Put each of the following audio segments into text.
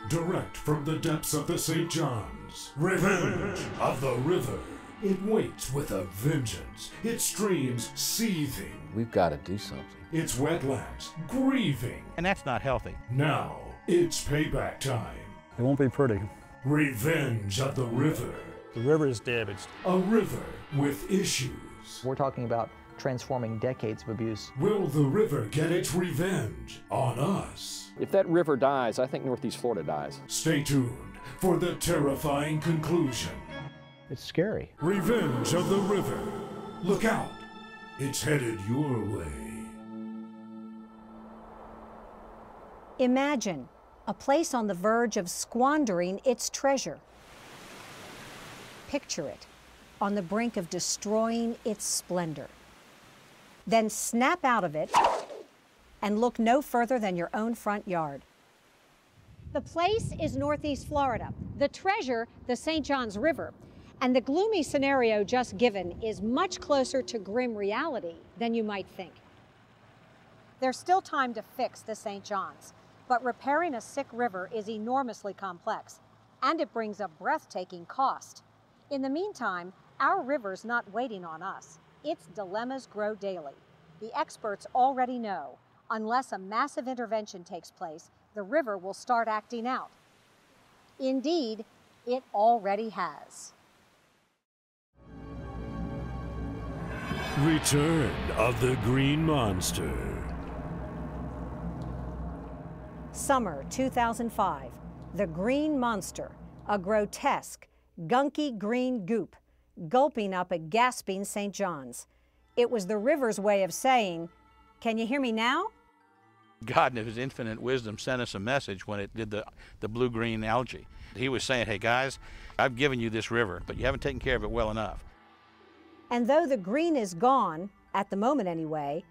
direct from the depths of the St. John's. Revenge of the River. It waits with a vengeance, its streams seething. We've got to do something. Its wetlands grieving. And that's not healthy. Now, it's payback time. It won't be pretty. Revenge of the River. The river is damaged. A river with issues. We're talking about transforming decades of abuse. Will the river get its revenge on us? If that river dies, I think Northeast Florida dies. Stay tuned for the terrifying conclusion. It's scary. Revenge of the River. Look out. It's headed your way. Imagine a place on the verge of squandering its treasure. Picture it on the brink of destroying its splendor. Then snap out of it and look no further than your own front yard. The place is Northeast Florida. The treasure, the St. Johns River. And the gloomy scenario just given is much closer to grim reality than you might think. There's still time to fix the St. Johns, but repairing a sick river is enormously complex, and it brings a breathtaking cost. In the meantime, our river's not waiting on us. Its dilemmas grow daily. The experts already know, unless a massive intervention takes place, the river will start acting out. Indeed, it already has. Return of the Green Monster. Summer 2005, the Green Monster, a grotesque, gunky green goop, gulping up a gasping St. John's. It was the river's way of saying, "Can you hear me now?" God in his infinite wisdom sent us a message when it did the blue-green algae. He was saying, hey guys, I've given you this river, but you haven't taken care of it well enough. And though the green is gone, at the moment anyway,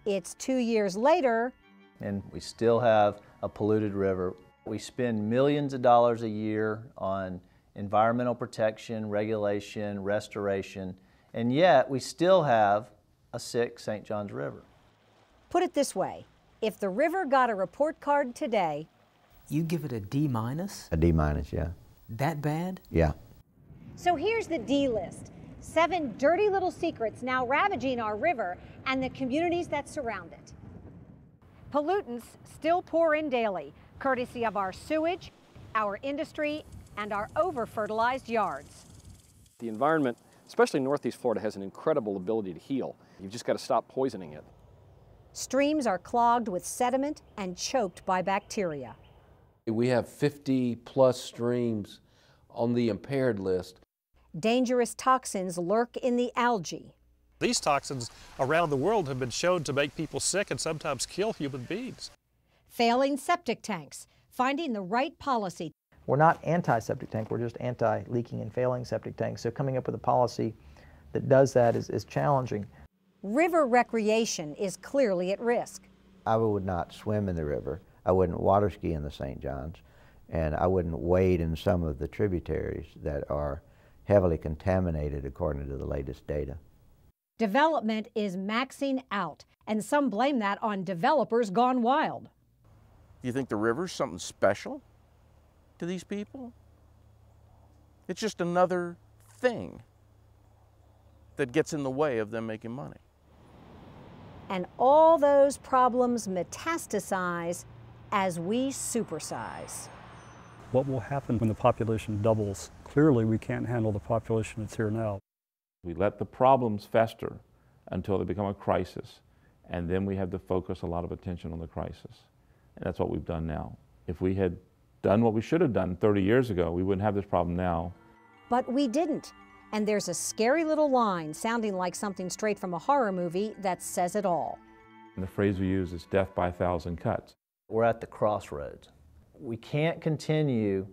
it's 2 years later. And we still have a polluted river. We spend millions of dollars a year on environmental protection, regulation, restoration, and yet we still have a sick St. Johns River. Put it this way, if the river got a report card today. You give it a D-? A D-, yeah. That bad? Yeah. So here's the D list. 7 dirty little secrets now ravaging our river and the communities that surround it. Pollutants still pour in daily, courtesy of our sewage, our industry, and our over-fertilized yards. The environment, especially Northeast Florida, has an incredible ability to heal. You've just got to stop poisoning it. Streams are clogged with sediment and choked by bacteria. We have 50+ streams on the impaired list. Dangerous toxins lurk in the algae. These toxins around the world have been shown to make people sick and sometimes kill human beings. Failing septic tanks, finding the right policy. We're not anti-septic tank, we're just anti-leaking and failing septic tanks. So coming up with a policy that does that is challenging. River recreation is clearly at risk. I would not swim in the river. I wouldn't water ski in the St. Johns, and I wouldn't wade in some of the tributaries that are heavily contaminated according to the latest data. Development is maxing out, and some blame that on developers gone wild. Do you think the river's something special to these people? It's just another thing that gets in the way of them making money. And all those problems metastasize as we supersize. What will happen when the population doubles? Clearly, we can't handle the population that's here now. We let the problems fester until they become a crisis, and then we have to focus a lot of attention on the crisis. And that's what we've done now. If we had done what we should have done 30 years ago, we wouldn't have this problem now. But we didn't. And there's a scary little line sounding like something straight from a horror movie that says it all. And the phrase we use is death by 1,000 cuts. We're at the crossroads. We can't continue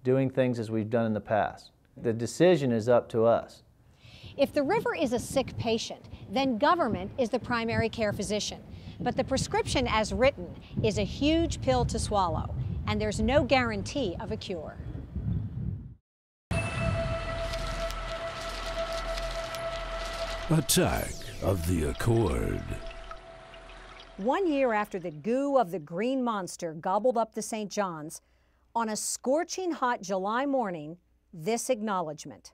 doing things as we've done in the past. The decision is up to us. If the river is a sick patient, then government is the primary care physician. But the prescription as written is a huge pill to swallow, and there's no guarantee of a cure. Attack of the Accord. 1 year after the goo of the Green Monster gobbled up the St. John's, On a scorching hot July morning, this acknowledgement.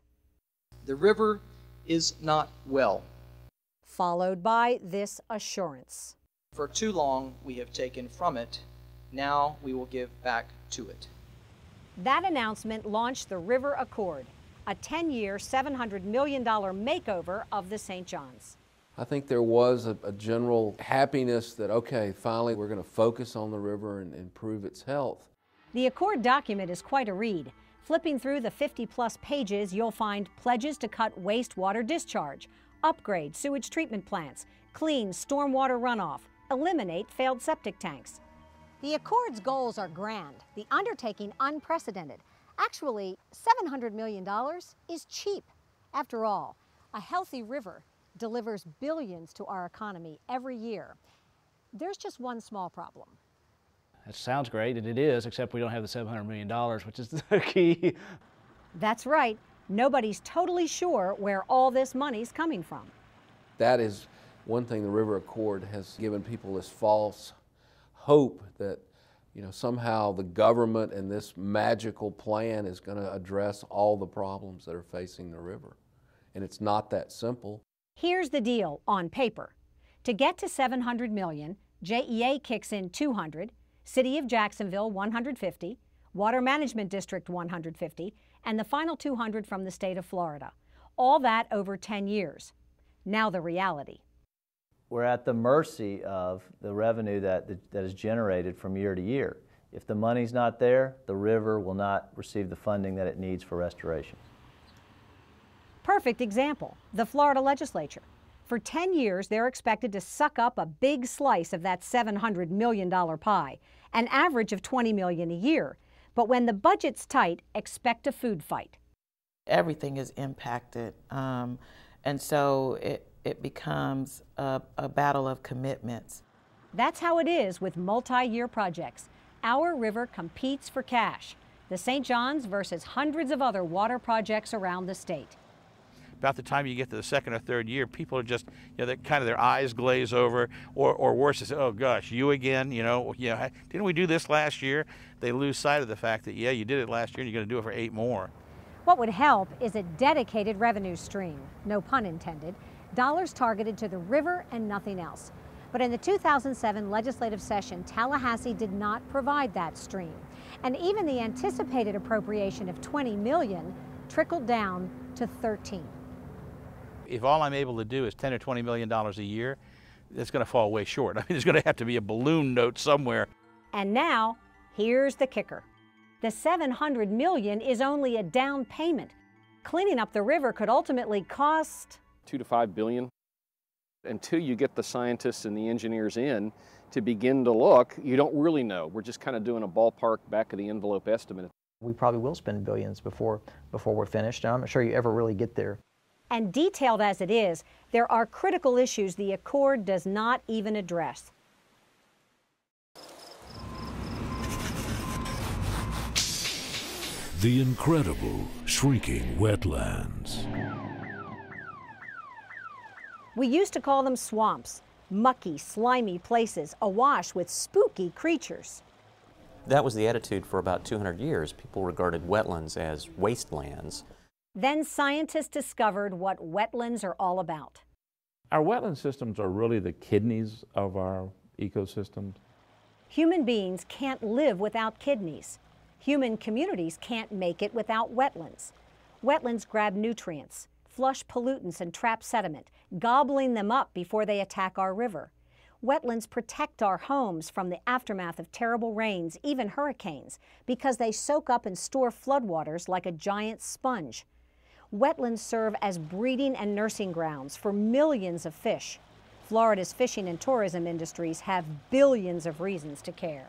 The river is not well. Followed by this assurance. For too long we have taken from it, now we will give back to it. That announcement launched the River Accord, a 10-year, $700 million makeover of the St. Johns. I think there was a general happiness that, okay, finally we're going to focus on the river and improve its health. The Accord document is quite a read. Flipping through the 50-plus pages, you'll find pledges to cut wastewater discharge, upgrade sewage treatment plants, clean stormwater runoff, eliminate failed septic tanks. The Accord's goals are grand, the undertaking unprecedented. Actually, $700 million is cheap. After all, a healthy river delivers billions to our economy every year. There's just one small problem. That sounds great, and it is, except we don't have the $700 million, which is the key. That's right. Nobody's totally sure where all this money's coming from. That is one thing the River Accord has given people this false hope that, you know, somehow the government and this magical plan is going to address all the problems that are facing the river. And it's not that simple. Here's the deal on paper. To get to $700 million, JEA kicks in $200, City of Jacksonville $150, Water Management District $150, and the final $200 from the state of Florida. All that over 10 years. Now the reality. We're at the mercy of the revenue that is generated from year to year. If the money's not there, the river will not receive the funding that it needs for restoration. Perfect example, the Florida legislature. For 10 years, they're expected to suck up a big slice of that $700 million pie, an average of $20 million a year. But when the budget's tight, expect a food fight. Everything is impacted, and so it becomes a battle of commitments. That's how it is with multi-year projects. Our river competes for cash. The St. Johns versus hundreds of other water projects around the state. About the time you get to the second or third year, people are just, you know, kind of their eyes glaze over, or worse, they say, oh gosh, you again, didn't we do this last year? They lose sight of the fact that, yeah, you did it last year and you're going to do it for 8 more. What would help is a dedicated revenue stream, no pun intended, dollars targeted to the river and nothing else. But in the 2007 legislative session, Tallahassee did not provide that stream. And even the anticipated appropriation of $20 million trickled down to 13. If all I'm able to do is $10 or $20 million a year, it's going to fall way short. I mean, there's going to have to be a balloon note somewhere. And now, here's the kicker. The $700 million is only a down payment. Cleaning up the river could ultimately cost $2 to $5 billion. Until you get the scientists and the engineers in to begin to look, you don't really know. We're just kind of doing a ballpark back of the envelope estimate. We probably will spend billions before we're finished, and I'm not sure you ever really get there. And detailed as it is, there are critical issues the Accord does not even address. The incredible shrinking wetlands. We used to call them swamps, mucky, slimy places awash with spooky creatures. That was the attitude for about 200 years. People regarded wetlands as wastelands. Then scientists discovered what wetlands are all about. Our wetland systems are really the kidneys of our ecosystems. Human beings can't live without kidneys. Human communities can't make it without wetlands. Wetlands grab nutrients, flush pollutants and trap sediment, gobbling them up before they attack our river. Wetlands protect our homes from the aftermath of terrible rains, even hurricanes, because they soak up and store floodwaters like a giant sponge. Wetlands serve as breeding and nursing grounds for millions of fish. Florida's fishing and tourism industries have billions of reasons to care.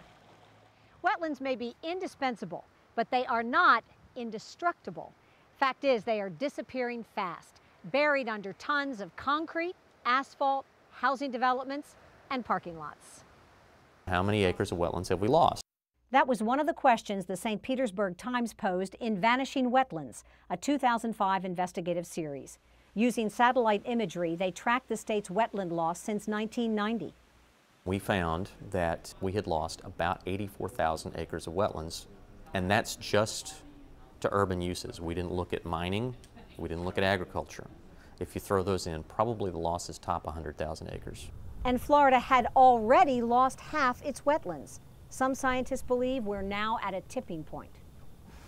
Wetlands may be indispensable, but they are not indestructible. Fact is, they are disappearing fast, buried under tons of concrete, asphalt, housing developments, and parking lots. How many acres of wetlands have we lost? That was one of the questions the St. Petersburg Times posed in Vanishing Wetlands, a 2005 investigative series. Using satellite imagery, they tracked the state's wetland loss since 1990. We found that we had lost about 84,000 acres of wetlands And that's just to urban uses. We didn't look at mining, we didn't look at agriculture. If you throw those in, probably the losses top 100,000 acres. And Florida had already lost half its wetlands. Some scientists believe we're now at a tipping point.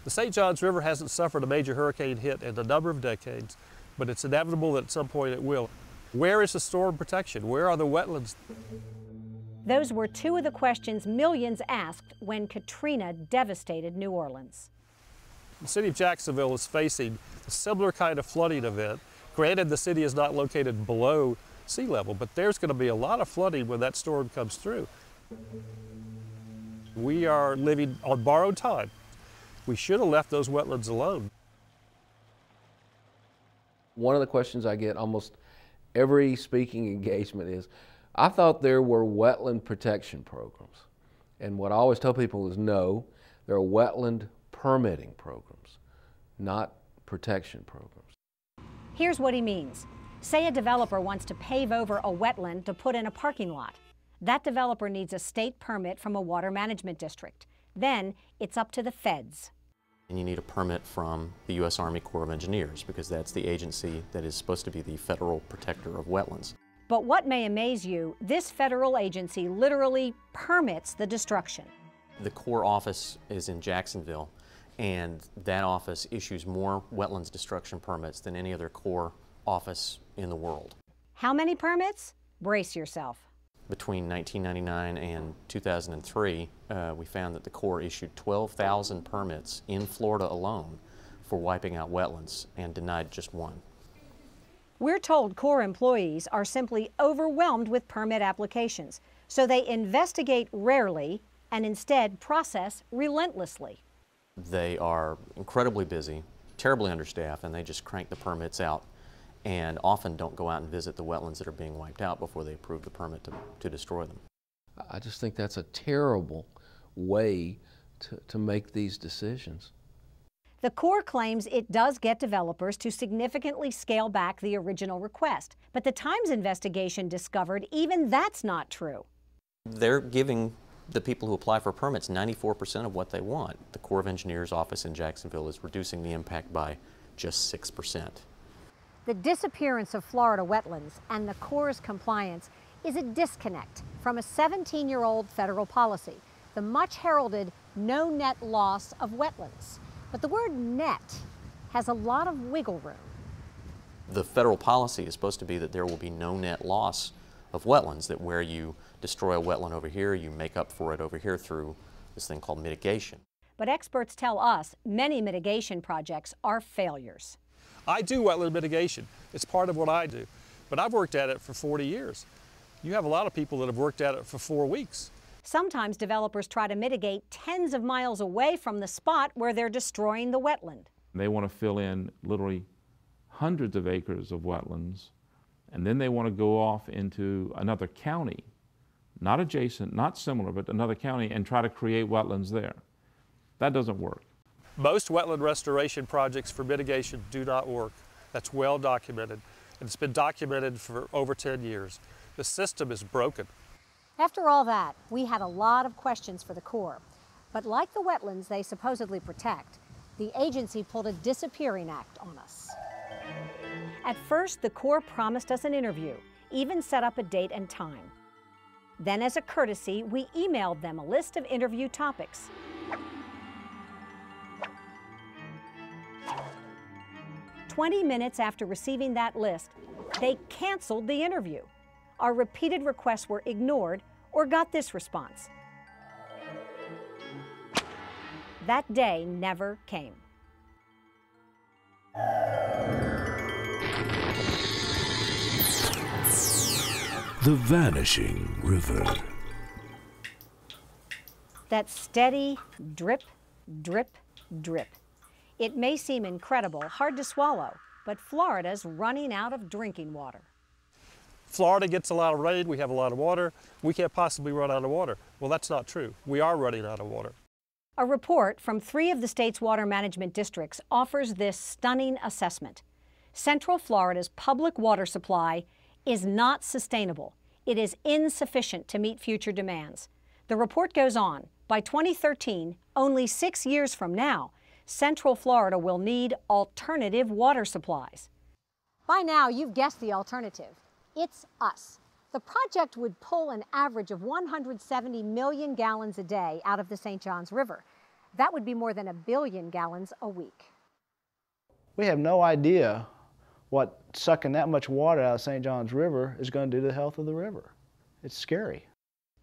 The St. Johns River hasn't suffered a major hurricane hit in a number of decades, but it's inevitable that at some point it will. Where is the storm protection? Where are the wetlands? Those were two of the questions millions asked when Katrina devastated New Orleans. The city of Jacksonville is facing a similar kind of flooding event. Granted, the city is not located below sea level, but there's going to be a lot of flooding when that storm comes through. We are living on borrowed time. We should have left those wetlands alone. One of the questions I get almost every speaking engagement is, I thought there were wetland protection programs. And what I always tell people is no, there are wetland permitting programs, not protection programs. Here's what he means. Say a developer wants to pave over a wetland to put in a parking lot. That developer needs a state permit from a water management district. Then it's up to the feds. And you need a permit from the U.S. Army Corps of Engineers, because that's the agency that is supposed to be the federal protector of wetlands. But what may amaze you, this federal agency literally permits the destruction. The Corps office is in Jacksonville, and that office issues more wetlands destruction permits than any other Corps office in the world. How many permits? Brace yourself. Between 1999 and 2003, we found that the Corps issued 12,000 permits in Florida alone for wiping out wetlands and denied just one. We're told Corps employees are simply overwhelmed with permit applications, so they investigate rarely and instead process relentlessly. They are incredibly busy, terribly understaffed, and they just crank the permits out and often don't go out and visit the wetlands that are being wiped out before they approve the permit to destroy them. I just think that's a terrible way to make these decisions. The Corps claims it does get developers to significantly scale back the original request, but the Times investigation discovered even that's not true. They're giving the people who apply for permits 94% of what they want. The Corps of Engineers office in Jacksonville is reducing the impact by just 6%. The disappearance of Florida wetlands and the Corps' compliance is a disconnect from a 17-year-old federal policy, the much heralded no net loss of wetlands. But the word net has a lot of wiggle room. The federal policy is supposed to be that there will be no net loss of wetlands, that where you destroy a wetland over here, you make up for it over here through this thing called mitigation. But experts tell us many mitigation projects are failures. I do wetland mitigation. It's part of what I do. But I've worked at it for 40 years. You have a lot of people that have worked at it for 4 weeks. Sometimes developers try to mitigate tens of miles away from the spot where they're destroying the wetland. They want to fill in literally hundreds of acres of wetlands, and then they want to go off into another county, not adjacent, not similar, but another county, and try to create wetlands there. That doesn't work. Most wetland restoration projects for mitigation do not work. That's well documented. And it's been documented for over 10 years. The system is broken. After all that, we had a lot of questions for the Corps. But like the wetlands they supposedly protect, the agency pulled a disappearing act on us. At first, the Corps promised us an interview, even set up a date and time. Then, as a courtesy, we emailed them a list of interview topics. "20 minutes after receiving that list, they canceled the interview. Our repeated requests were ignored or got this response: that day never came." The Vanishing River. That steady drip, drip, drip. It may seem incredible, hard to swallow, but Florida's running out of drinking water. Florida gets a lot of rain, we have a lot of water, we can't possibly run out of water. Well, that's not true. We are running out of water. A report from 3 of the state's water management districts offers this stunning assessment. Central Florida's public water supply is not sustainable. It is insufficient to meet future demands. The report goes on. By 2013, only 6 years from now, Central Florida will need alternative water supplies. By now, you've guessed the alternative. It's us. The project would pull an average of 170 million gallons a day out of the St. Johns River. That would be more than 1 billion gallons a week. We have no idea what sucking that much water out of St. Johns River is going to do to the health of the river. It's scary.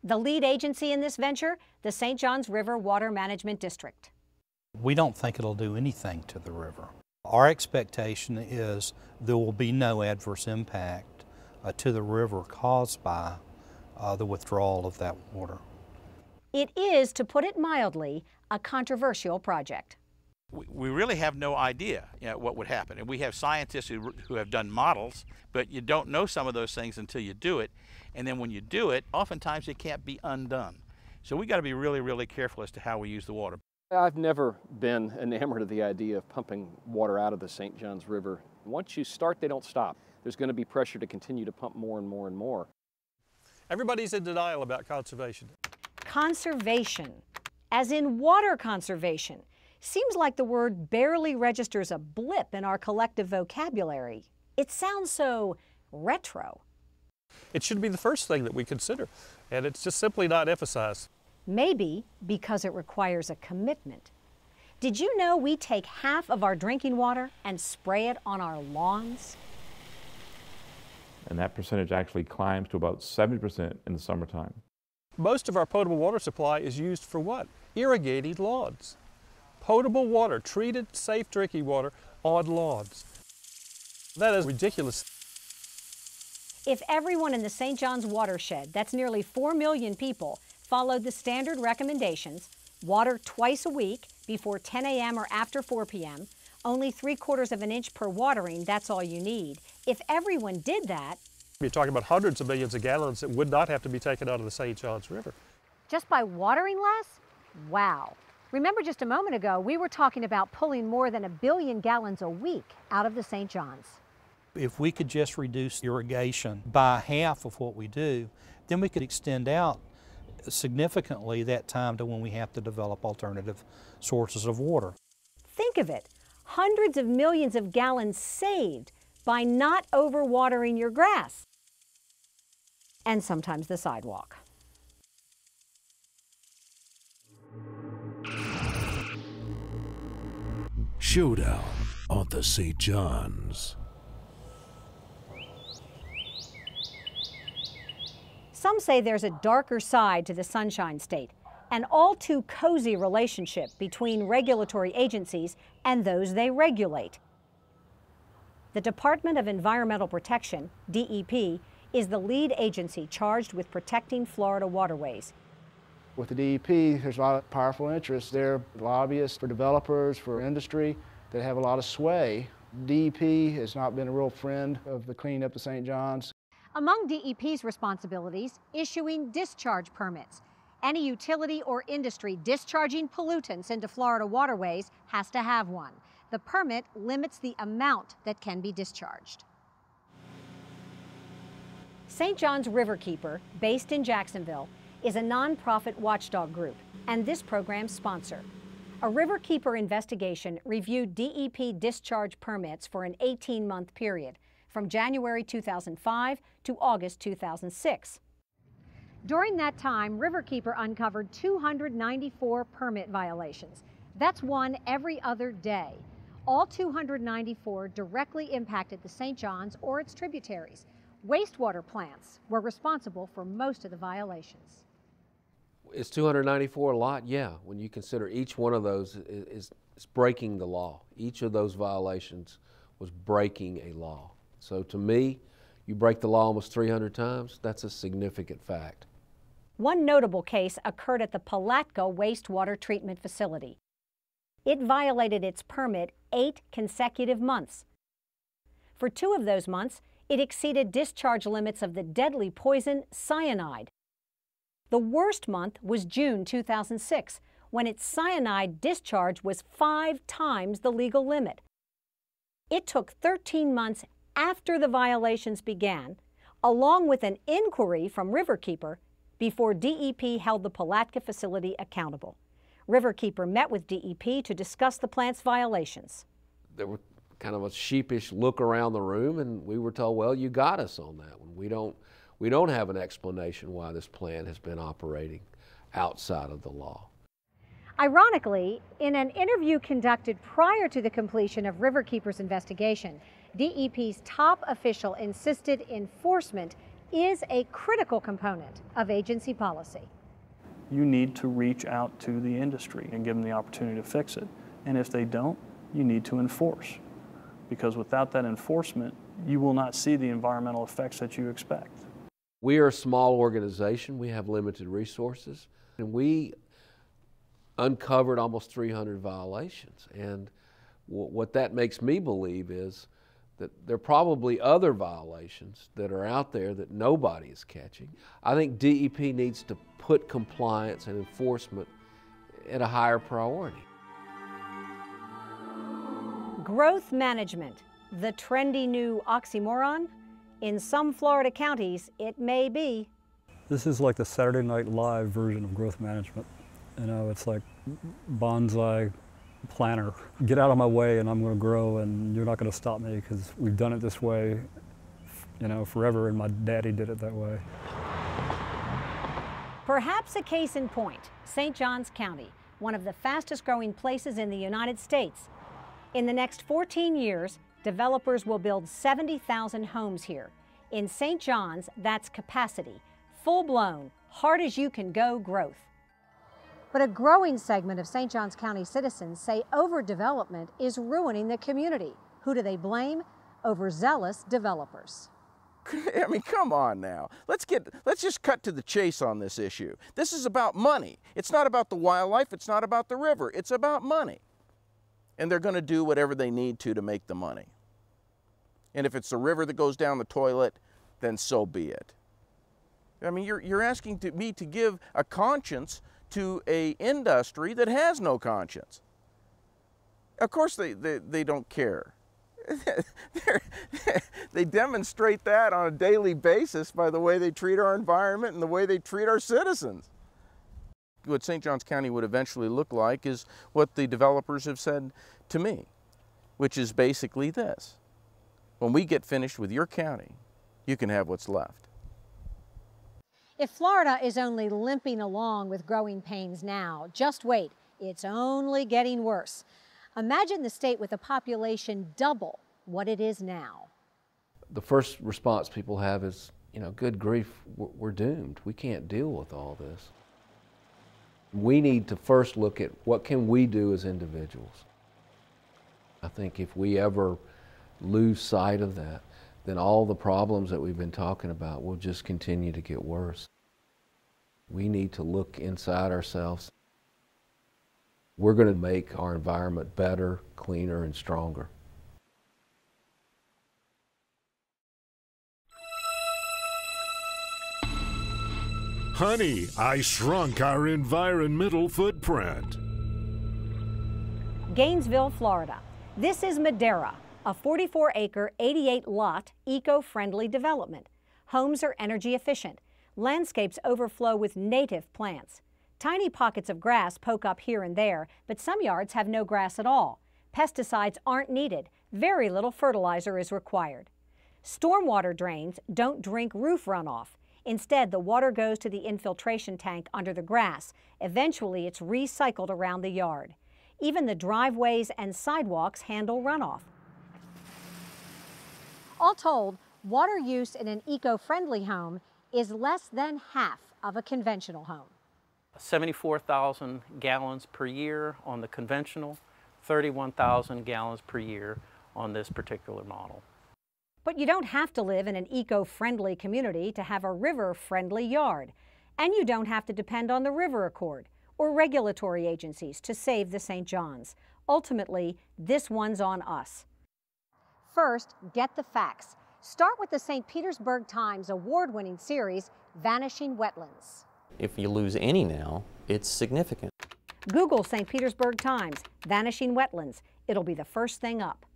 The lead agency in this venture, the St. Johns River Water Management District. We don't think it'll do anything to the river. Our expectation is there will be no adverse impact to the river caused by the withdrawal of that water. It is, to put it mildly, a controversial project. We really have no idea, what would happen. And we have scientists who have done models, but you don't know some of those things until you do it. And then when you do it, oftentimes it can't be undone. So we got to be really, really careful as to how we use the water. I've never been enamored of the idea of pumping water out of the St. Johns River. Once you start, they don't stop. There's going to be pressure to continue to pump more and more and more. Everybody's in denial about conservation. Conservation, as in water conservation, seems like the word barely registers a blip in our collective vocabulary. It sounds so retro. It should be the first thing that we consider, and it's just simply not emphasized. Maybe because it requires a commitment. Did you know we take half of our drinking water and spray it on our lawns? And that percentage actually climbs to about 70% in the summertime. Most of our potable water supply is used for what? Irrigating lawns. Potable water, treated, safe drinking water on lawns. That is ridiculous. If everyone in the St. Johns watershed, that's nearly 4 million people, followed the standard recommendations, water twice a week before 10 a.m. or after 4 p.m., only 3/4 of an inch per watering, that's all you need. If everyone did that, you're talking about hundreds of millions of gallons that would not have to be taken out of the St. Johns River. Just by watering less? Wow. Remember just a moment ago, we were talking about pulling more than 1 billion gallons a week out of the St. Johns. If we could just reduce irrigation by half of what we do, then we could extend out significantly that time to when we have to develop alternative sources of water. Think of it, hundreds of millions of gallons saved by not overwatering your grass and sometimes the sidewalk. Showdown on the St. Johns. Some say there's a darker side to the Sunshine State, an all too cozy relationship between regulatory agencies and those they regulate. The Department of Environmental Protection, DEP, is the lead agency charged with protecting Florida waterways. With the DEP, there's a lot of powerful interests. They're lobbyists for developers, for industry that have a lot of sway. DEP has not been a real friend of the cleaning up the St. Johns. Among DEP's responsibilities, issuing discharge permits. Any utility or industry discharging pollutants into Florida waterways has to have one. The permit limits the amount that can be discharged. St. John's Riverkeeper, based in Jacksonville, is a nonprofit watchdog group and this program's sponsor. A Riverkeeper investigation reviewed DEP discharge permits for an 18-month period, from January 2005 to August 2006. During that time, Riverkeeper uncovered 294 permit violations. That's one every other day. All 294 directly impacted the St. Johns or its tributaries. Wastewater plants were responsible for most of the violations. Is 294 a lot? Yeah, when you consider each one of those is breaking the law. Each of those violations was breaking a law. So to me, you break the law almost 300 times, that's a significant fact. One notable case occurred at the Palatka Wastewater Treatment Facility. It violated its permit 8 consecutive months. For 2 of those months, it exceeded discharge limits of the deadly poison cyanide. The worst month was June 2006, when its cyanide discharge was 5 times the legal limit. It took 13 months after the violations began, along with an inquiry from Riverkeeper, before DEP held the Palatka facility accountable. Riverkeeper met with DEP to discuss the plant's violations. There was kind of a sheepish look around the room, and we were told, well, you got us on that one. We don't have an explanation why this plant has been operating outside of the law. Ironically, in an interview conducted prior to the completion of Riverkeeper's investigation, DEP's top official insisted enforcement is a critical component of agency policy. You need to reach out to the industry and give them the opportunity to fix it. And if they don't, you need to enforce. Because without that enforcement, you will not see the environmental effects that you expect. We are a small organization. We have limited resources. And we uncovered almost 300 violations. And what that makes me believe is that there are probably other violations that are out there that nobody is catching. I think DEP needs to put compliance and enforcement at a higher priority. Growth management, the trendy new oxymoron? In some Florida counties, it may be. This is like the Saturday Night Live version of growth management. You know, it's like bonsai planner. Get out of my way and I'm going to grow and you're not going to stop me because we've done it this way, you know, forever, and my daddy did it that way. Perhaps a case in point, St. Johns County, one of the fastest growing places in the United States. In the next 14 years, developers will build 70,000 homes here. In St. Johns, that's capacity, full-blown, hard as you can go growth. But a growing segment of St. Johns County citizens say overdevelopment is ruining the community. Who do they blame? Overzealous developers. I mean, come on now. Let's just cut to the chase on this issue. This is about money. It's not about the wildlife. It's not about the river. It's about money. And they're going to do whatever they need to make the money. And if it's the river that goes down the toilet, then so be it. I mean, you're asking me to give a conscience to a industry that has no conscience. Of course they don't care. They demonstrate that on a daily basis by the way they treat our environment and the way they treat our citizens. What St. Johns County would eventually look like is what the developers have said to me, which is basically this. When we get finished with your county, you can have what's left. If Florida is only limping along with growing pains now, just wait, it's only getting worse. Imagine the state with a population double what it is now. The first response people have is, you know, good grief, we're doomed. We can't deal with all this. We need to first look at what can we do as individuals. I think if we ever lose sight of that, then all the problems that we've been talking about will just continue to get worse. We need to look inside ourselves. We're going to make our environment better, cleaner, and stronger. Honey, I shrunk our environmental footprint. Gainesville, Florida. This is Madera, a 44-acre, 88-lot, eco-friendly development. Homes are energy efficient. Landscapes overflow with native plants. Tiny pockets of grass poke up here and there, but some yards have no grass at all. Pesticides aren't needed. Very little fertilizer is required. Stormwater drains don't drink roof runoff. Instead, the water goes to the infiltration tank under the grass. Eventually, it's recycled around the yard. Even the driveways and sidewalks handle runoff. All told, water use in an eco-friendly home is less than half of a conventional home. 74,000 gallons per year on the conventional, 31,000 gallons per year on this particular model. But you don't have to live in an eco-friendly community to have a river-friendly yard. And you don't have to depend on the River Accord or regulatory agencies to save the St. Johns. Ultimately, this one's on us. First, get the facts. Start with the St. Petersburg Times award-winning series, Vanishing Wetlands. If you lose any now, it's significant. Google St. Petersburg Times, Vanishing Wetlands. It'll be the first thing up.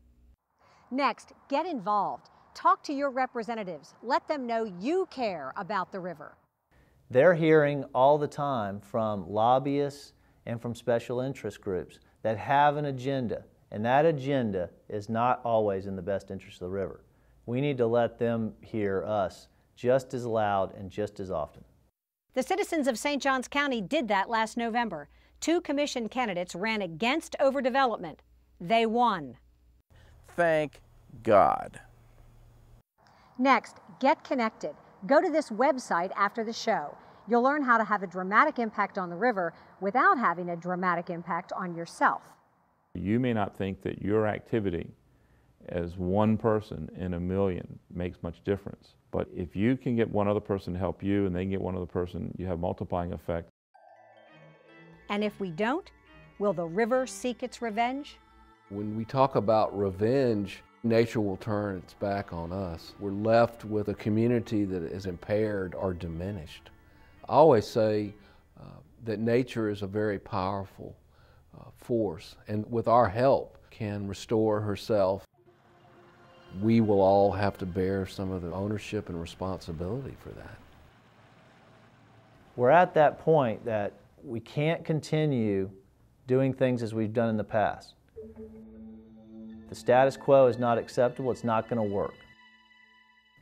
Next, get involved. Talk to your representatives. Let them know you care about the river. They're hearing all the time from lobbyists and from special interest groups that have an agenda, and that agenda is not always in the best interest of the river. We need to let them hear us just as loud and just as often. The citizens of St. Johns County did that last November. 2 commission candidates ran against overdevelopment. They won. Thank God. Next, get connected. Go to this website after the show. You'll learn how to have a dramatic impact on the river without having a dramatic impact on yourself. You may not think that your activity as one person in a million makes much difference, but if you can get one other person to help you and they can get one other person, you have multiplying effect. And if we don't, will the river seek its revenge? When we talk about revenge, nature will turn its back on us. We're left with a community that is impaired or diminished. I always say that nature is a very powerful force, and with our help can restore herself. We will all have to bear some of the ownership and responsibility for that. We're at that point that we can't continue doing things as we've done in the past. The status quo is not acceptable. It's not going to work.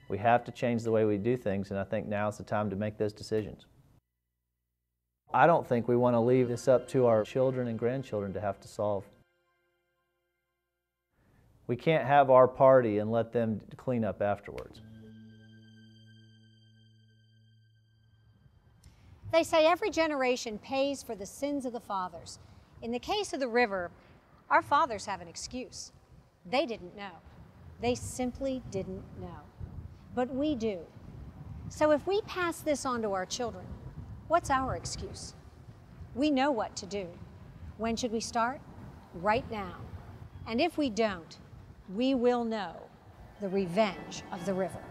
We have to change the way we do things, and I think now's the time to make those decisions. I don't think we want to leave this up to our children and grandchildren to have to solve. We can't have our party and let them clean up afterwards. They say every generation pays for the sins of the fathers. In the case of the river, our fathers have an excuse. They didn't know. They simply didn't know. But we do. So if we pass this on to our children, what's our excuse? We know what to do. When should we start? Right now. And if we don't, we will know the revenge of the river.